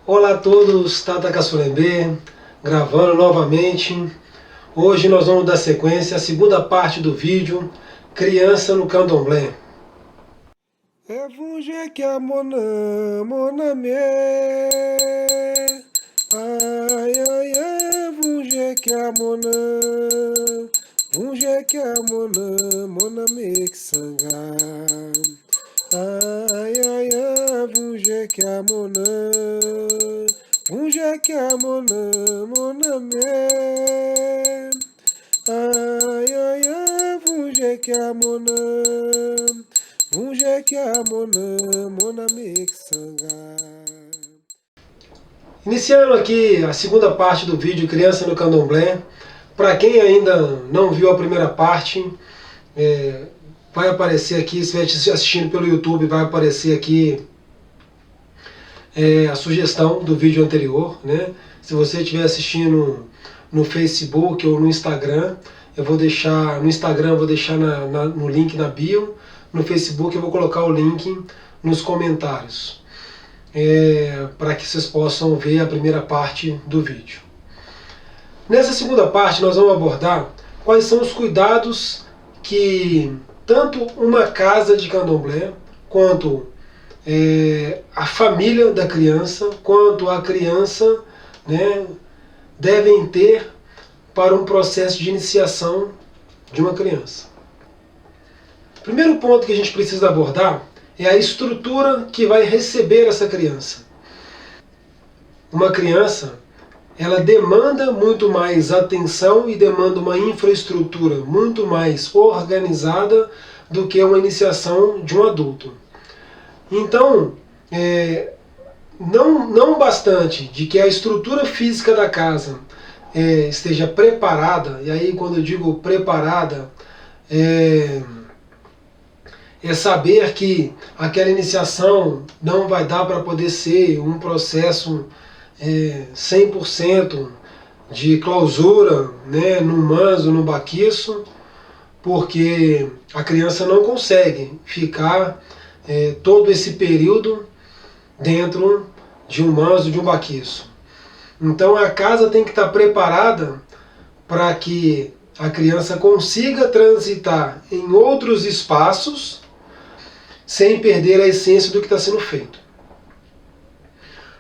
Olá a todos, Tata Caçulembê, gravando novamente. Hoje nós vamos dar sequência à segunda parte do vídeo Criança no Candomblé. É vunge que a monamê. Ai, ai, ai, vunge que a vunge que a monamê que sangá. Ai, ai, ai, vunge que a vunge que a monamê. Ai, ai, ai, vunge que a vunge que a monamê que sangá. Iniciando aqui a segunda parte do vídeo Criança no Candomblé. Para quem ainda não viu a primeira parte, vai aparecer aqui, se estiver assistindo pelo YouTube, vai aparecer aqui a sugestão do vídeo anterior, né? Se você estiver assistindo no Facebook ou no Instagram, eu vou deixar no Instagram, eu vou deixar no link na bio, no Facebook eu vou colocar o link nos comentários, para que vocês possam ver a primeira parte do vídeo. Nessa segunda parte nós vamos abordar quais são os cuidados que tanto uma casa de candomblé, quanto a família da criança, quanto a criança, né, devem ter para um processo de iniciação de uma criança. O primeiro ponto que a gente precisa abordar é a estrutura que vai receber essa criança. Uma criança, ela demanda muito mais atenção e demanda uma infraestrutura muito mais organizada do que uma iniciação de um adulto. Então, não bastante de que a estrutura física da casa esteja preparada, e aí quando eu digo preparada, é saber que aquela iniciação não vai dar para poder ser um processo 100% de clausura, né, no manso, no baquiço, porque a criança não consegue ficar todo esse período dentro de um manso, de um baquiço. Então a casa tem que estar preparada para que a criança consiga transitar em outros espaços sem perder a essência do que está sendo feito.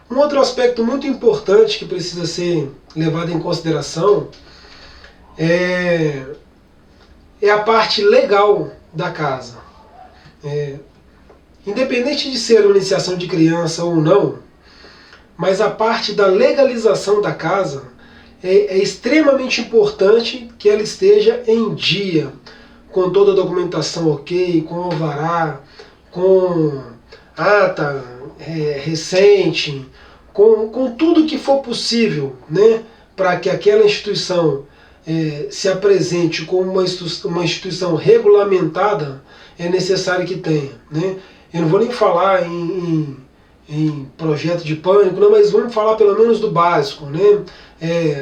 Um outro aspecto muito importante que precisa ser levado em consideração é a parte legal da casa. Independente de ser uma iniciação de criança ou não, mas a parte da legalização da casa é extremamente importante que ela esteja em dia, com toda a documentação ok, com alvará, com ata recente, com tudo que for possível, né, para que aquela instituição se apresente como uma instituição regulamentada, é necessário que tenha, né? Eu não vou nem falar em projeto de pânico, não, mas vamos falar pelo menos do básico, né?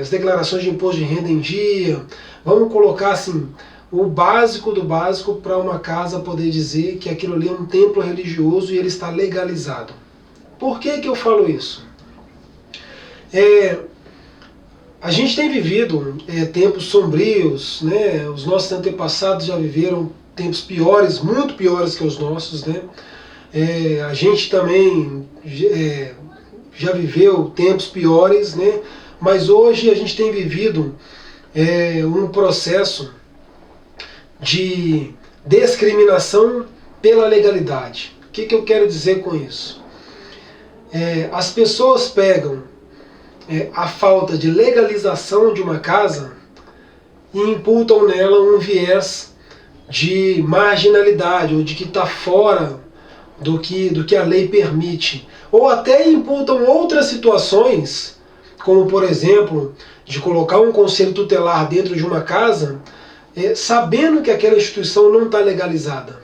As declarações de imposto de renda em dia, vamos colocar assim, o básico do básico para uma casa poder dizer que aquilo ali é um templo religioso e ele está legalizado. Por que que eu falo isso? A gente tem vivido tempos sombrios, né? Os nossos antepassados já viveram tempos piores, muito piores que os nossos, né? A gente também já viveu tempos piores, né? Mas hoje a gente tem vivido um processo de discriminação pela legalidade. O que eu quero dizer com isso? As pessoas pegam a falta de legalização de uma casa e imputam nela um viés de marginalidade, ou de que está fora do que a lei permite. Ou até imputam outras situações, como por exemplo, de colocar um conselho tutelar dentro de uma casa, sabendo que aquela instituição não está legalizada.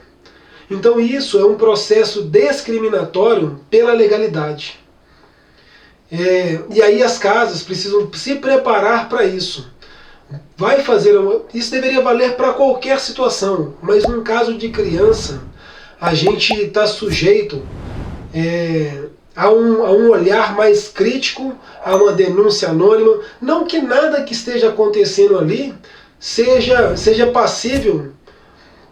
Então isso é um processo discriminatório pela legalidade. E aí as casas precisam se preparar para isso. Isso deveria valer para qualquer situação, mas num caso de criança, a gente está sujeito a um olhar mais crítico, a uma denúncia anônima. Não que nada que esteja acontecendo ali seja passível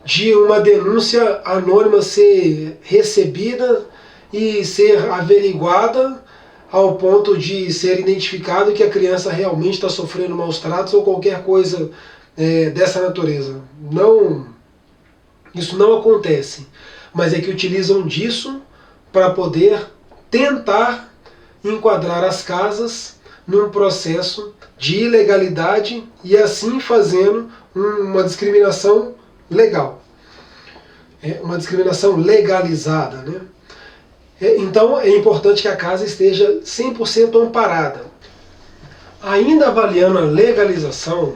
de uma denúncia anônima ser recebida e ser averiguada ao ponto de ser identificado que a criança realmente está sofrendo maus tratos ou qualquer coisa dessa natureza. Não, isso não acontece, mas é que utilizam disso para poder tentar enquadrar as casas num processo de ilegalidade e assim fazendo uma discriminação legal. Uma discriminação legalizada, né? Então é importante que a casa esteja 100% amparada. Ainda avaliando a legalização,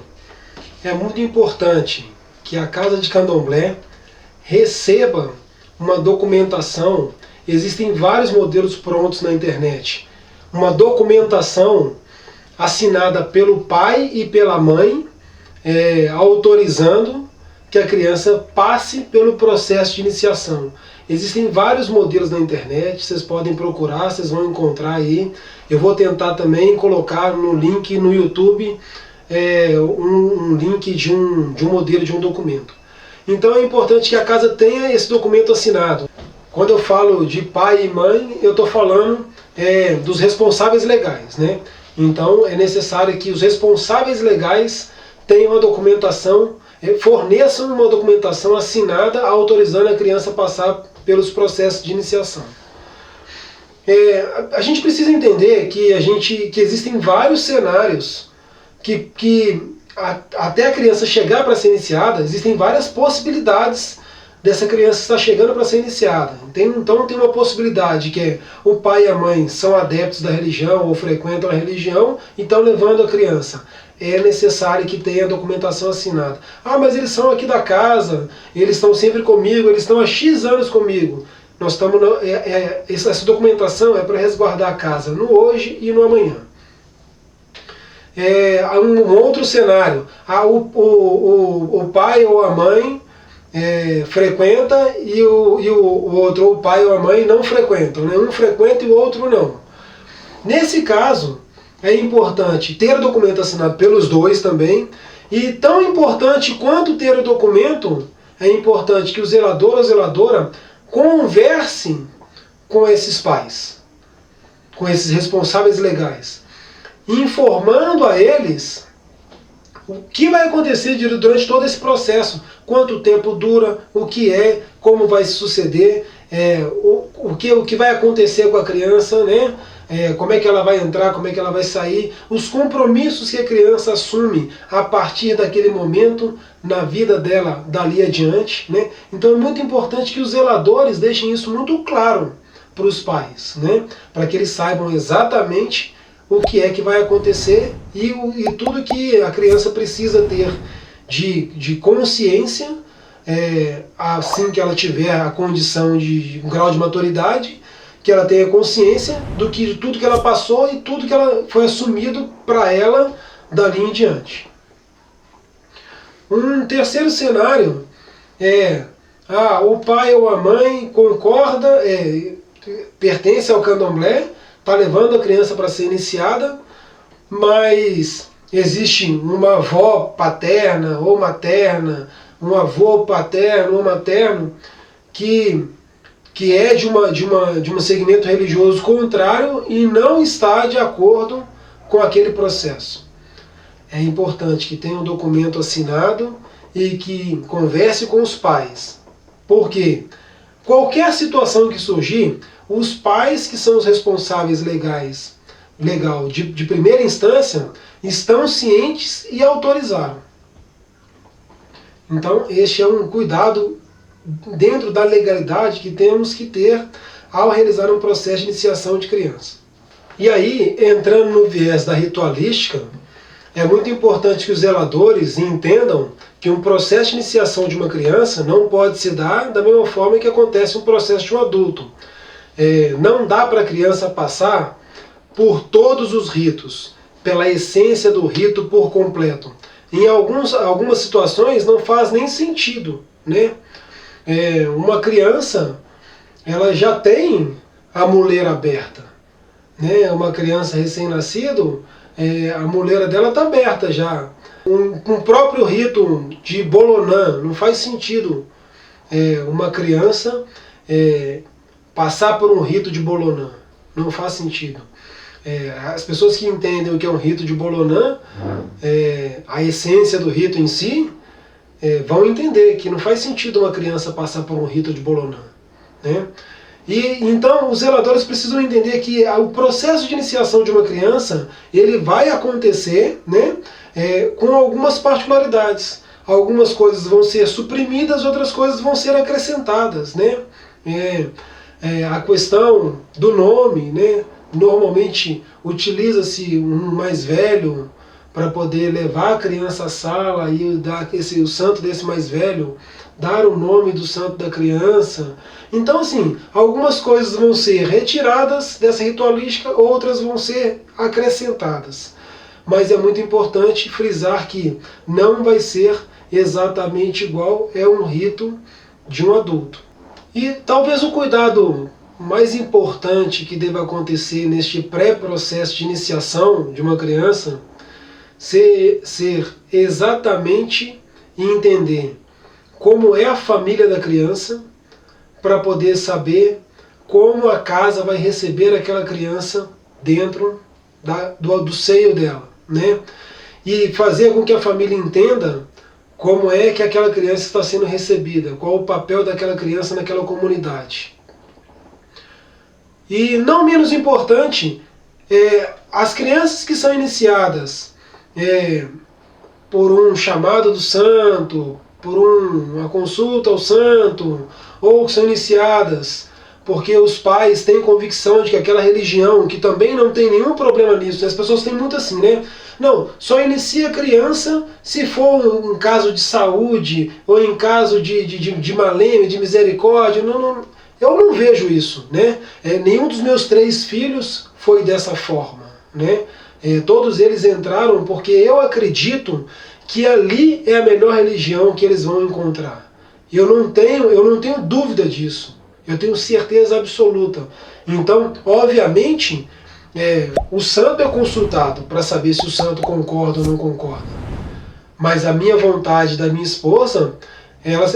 é muito importante que a casa de candomblé receba uma documentação. Existem vários modelos prontos na internet. Uma documentação assinada pelo pai e pela mãe, autorizando que a criança passe pelo processo de iniciação. Existem vários modelos na internet, vocês podem procurar, vocês vão encontrar aí. Eu vou tentar também colocar no link no YouTube um link de um modelo de um documento. Então é importante que a casa tenha esse documento assinado. Quando eu falo de pai e mãe, eu estou falando dos responsáveis legais, né? Então é necessário que os responsáveis legais tenham a documentação, forneçam uma documentação assinada autorizando a criança a passar pelos processos de iniciação. A gente precisa entender que existem vários cenários que até a criança chegar para ser iniciada, existem várias possibilidades dessa criança estar chegando para ser iniciada. Então tem uma possibilidade que o pai e a mãe são adeptos da religião ou frequentam a religião e estão levando a criança. É necessário que tenha a documentação assinada. Ah, mas eles são aqui da casa, eles estão sempre comigo, eles estão há X anos comigo. Nós estamos essa documentação é para resguardar a casa no hoje e no amanhã. Um outro cenário, o pai ou a mãe frequenta e o outro, o pai ou a mãe não frequentam, né? Um frequenta e o outro não. Nesse caso, é importante ter o documento assinado pelos dois também, e tão importante quanto ter o documento, é importante que o zelador ou zeladora conversem com esses pais, com esses responsáveis legais, informando a eles o que vai acontecer durante todo esse processo, quanto tempo dura, o que como vai se suceder, o que vai acontecer com a criança, né? Como é que ela vai entrar, como é que ela vai sair, os compromissos que a criança assume a partir daquele momento na vida dela dali adiante, né? Então é muito importante que os zeladores deixem isso muito claro para os pais, né? Para que eles saibam exatamente o que é que vai acontecer e tudo que a criança precisa ter de consciência assim que ela tiver a condição de um grau de maturidade, que ela tenha consciência de tudo que ela passou e tudo que ela foi assumido para ela dali em diante. Um terceiro cenário o pai ou a mãe concorda, pertence ao candomblé, está levando a criança para ser iniciada, mas existe uma avó paterna ou materna, um avô paterno ou materno que é de um segmento religioso contrário e não está de acordo com aquele processo. É importante que tenha um documento assinado e que converse com os pais. Porque qualquer situação que surgir, os pais, que são os responsáveis legal de primeira instância, estão cientes e autorizaram. Então este é um cuidado dentro da legalidade que temos que ter ao realizar um processo de iniciação de criança. E aí, entrando no viés da ritualística, é muito importante que os zeladores entendam que um processo de iniciação de uma criança não pode se dar da mesma forma que acontece um processo de um adulto. Não dá para a criança passar por todos os ritos, pela essência do rito por completo. Em algumas situações não faz nem sentido, né? Uma criança, ela já tem a muleira aberta. né, uma criança recém-nascido, a moleira dela está aberta já. Com o próprio rito de Bolonã, não faz sentido uma criança passar por um rito de Bolonã. Não faz sentido. As pessoas que entendem o que é um rito de Bolonã, a essência do rito em si, vão entender que não faz sentido uma criança passar por um rito de Bolonã, né? E então os zeladores precisam entender que o processo de iniciação de uma criança, ele vai acontecer, né, com algumas particularidades. Algumas coisas vão ser suprimidas, outras coisas vão ser acrescentadas, né? A questão do nome, né? Normalmente utiliza-se um mais velho para poder levar a criança à sala e dar o santo desse mais velho, dar o nome do santo da criança. Então, assim, algumas coisas vão ser retiradas dessa ritualística, outras vão ser acrescentadas. Mas é muito importante frisar que não vai ser exatamente igual, é um rito de um adulto. E talvez o cuidado mais importante que deva acontecer neste pré-processo de iniciação de uma criança ser exatamente entender como é a família da criança, para poder saber como a casa vai receber aquela criança dentro do seio dela, né? E fazer com que a família entenda como é que aquela criança está sendo recebida, qual o papel daquela criança naquela comunidade. E não menos importante, as crianças que são iniciadas por um chamado do santo, por uma consulta ao santo, ou que são iniciadas porque os pais têm convicção de que aquela religião, que também não tem nenhum problema nisso, as pessoas têm muito assim, né? Não, só inicia a criança se for um caso de saúde, ou em caso de maleme, de misericórdia. Não, eu não vejo isso, né? Nenhum dos meus 3 filhos foi dessa forma, né? Todos eles entraram porque eu acredito que ali é a melhor religião que eles vão encontrar. Eu não tenho dúvida disso. Eu tenho certeza absoluta. Então, obviamente, o santo é consultado para saber se o santo concorda ou não concorda. Mas a minha vontade da minha esposa, ela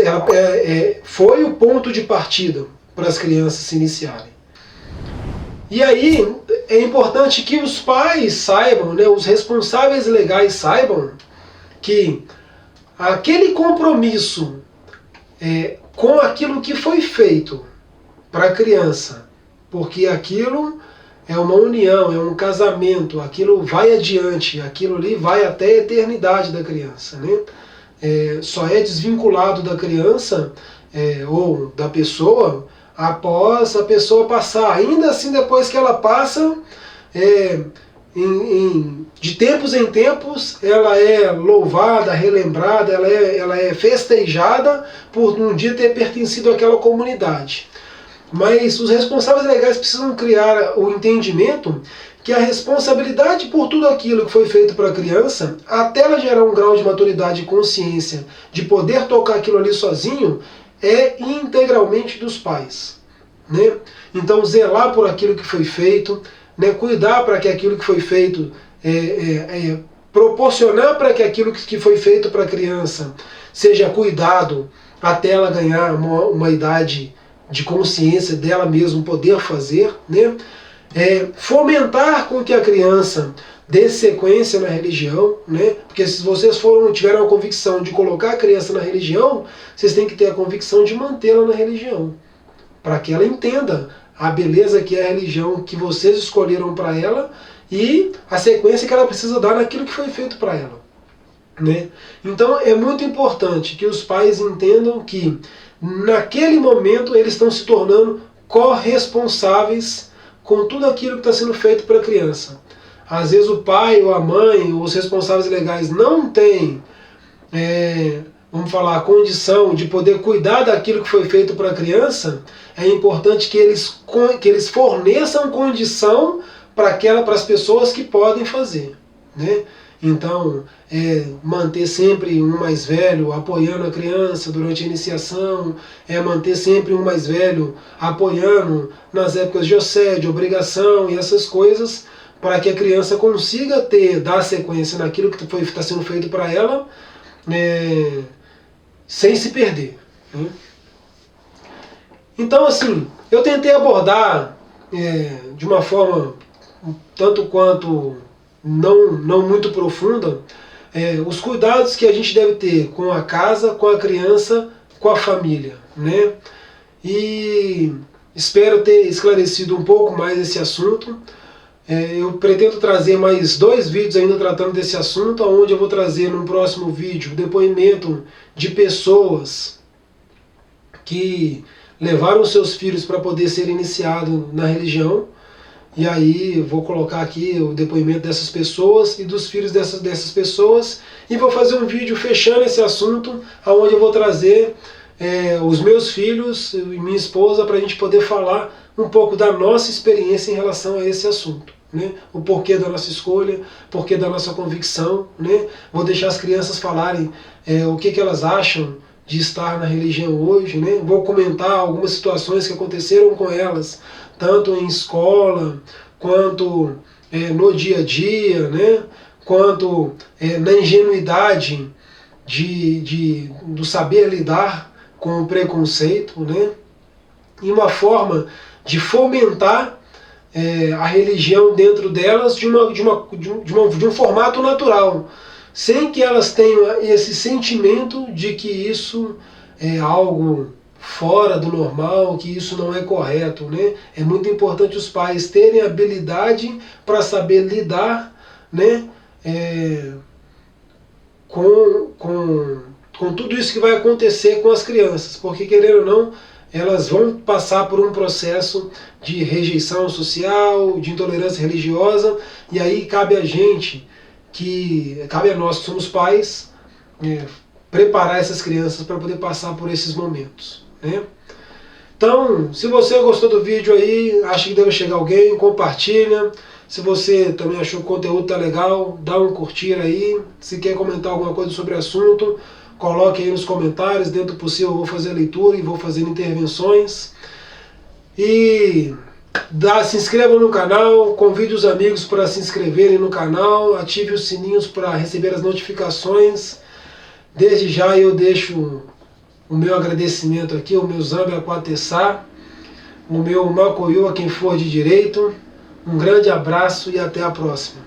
foi o ponto de partida para as crianças se iniciarem. E aí é importante que os pais saibam, né, os responsáveis legais saibam que aquele compromisso com aquilo que foi feito para a criança, porque aquilo é uma união, é um casamento, aquilo vai adiante, aquilo ali vai até a eternidade da criança, né? Só é desvinculado da criança ou da pessoa após a pessoa passar. Ainda assim, depois que ela passa, de tempos em tempos, ela é louvada, relembrada, ela é festejada por um dia ter pertencido àquela comunidade. Mas os responsáveis legais precisam criar o entendimento que a responsabilidade por tudo aquilo que foi feito para a criança, até ela gerar um grau de maturidade e consciência de poder tocar aquilo ali sozinho, é integralmente dos pais, né? Então zelar por aquilo que foi feito, né? Cuidar para que aquilo que foi feito, proporcionar para que aquilo que foi feito para a criança seja cuidado até ela ganhar uma idade de consciência dela mesma poder fazer, né? Fomentar com que a criança dê sequência na religião, né? Porque se vocês tiveram a convicção de colocar a criança na religião, vocês têm que ter a convicção de mantê-la na religião, para que ela entenda a beleza que é a religião que vocês escolheram para ela e a sequência que ela precisa dar naquilo que foi feito para ela, né? Então é muito importante que os pais entendam que naquele momento eles estão se tornando corresponsáveis com tudo aquilo que está sendo feito para a criança. Às vezes o pai ou a mãe, ou os responsáveis legais não têm, vamos falar, a condição de poder cuidar daquilo que foi feito para a criança. É importante que eles forneçam condição para as pessoas que podem fazer, né? Então, manter sempre um mais velho apoiando a criança durante a iniciação, manter sempre um mais velho apoiando nas épocas de assédio, obrigação e essas coisas, para que a criança consiga dar sequência naquilo que está sendo feito para ela, sem se perder, né? Então, assim, eu tentei abordar de uma forma tanto quanto não muito profunda, os cuidados que a gente deve ter com a casa, com a criança, com a família, né? E espero ter esclarecido um pouco mais esse assunto. Eu pretendo trazer mais 2 vídeos ainda tratando desse assunto, onde eu vou trazer no próximo vídeo o depoimento de pessoas que levaram seus filhos para poder ser iniciado na religião. E aí vou colocar aqui o depoimento dessas pessoas e dos filhos dessas pessoas, e vou fazer um vídeo fechando esse assunto, onde eu vou trazer os meus filhos e minha esposa para a gente poder falar um pouco da nossa experiência em relação a esse assunto, né? O porquê da nossa escolha, porquê da nossa convicção, né? Vou deixar as crianças falarem o que elas acham de estar na religião hoje, né? Vou comentar algumas situações que aconteceram com elas, tanto em escola, quanto no dia a dia, né? Quanto na ingenuidade do saber lidar com o preconceito, né? E uma forma de fomentar a religião dentro delas de um formato natural, sem que elas tenham esse sentimento de que isso é algo fora do normal, que isso não é correto, né? É muito importante os pais terem habilidade para saber lidar, né, com tudo isso que vai acontecer com as crianças, porque, querendo ou não, elas vão passar por um processo de rejeição social, de intolerância religiosa, e aí cabe a nós que somos pais, preparar essas crianças para poder passar por esses momentos, né? Então, se você gostou do vídeo aí, acha que deve chegar alguém, compartilha. Se você também achou que o conteúdo tá legal, dá um curtir aí. Se quer comentar alguma coisa sobre o assunto, coloque aí nos comentários. Dentro do possível eu vou fazer a leitura e vou fazer intervenções. E se inscreva no canal, convide os amigos para se inscreverem no canal, ative os sininhos para receber as notificações. Desde já eu deixo o meu agradecimento aqui, o meu Zambi Akwatessá, o meu Makoyo a quem for de direito. Um grande abraço e até a próxima.